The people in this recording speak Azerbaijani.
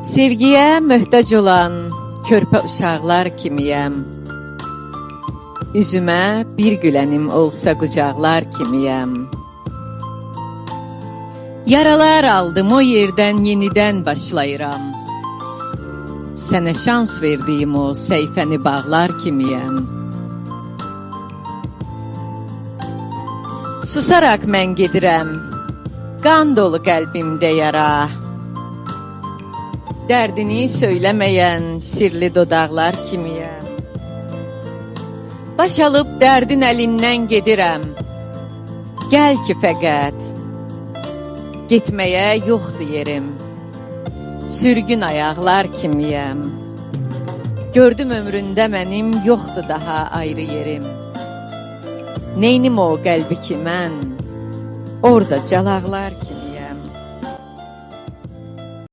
Sevgiyə möhtac olan körpə uşaqlar kimiyəm. Üzümə bir gülənim olsa qucaqlar kimiyəm. Yaralar aldım o yerdən yenidən başlayıram. Sənə şans verdiyim o səhifəni bağlar kimiyəm. Susaraq mən gedirəm, qan dolu qəlbimdə yara. Dərdini söyləməyən sirli dodaqlar kimiyəm. Baş alıb dərdin əlindən gedirəm. Gəl ki fəqət, getməyə yoxdur yerim. Sürgün ayaqlar kimiyəm. Gördüm ömründə mənim yoxdur daha ayrı yerim. Neynim o qəlbi ki mən, orada calaqlar kimi.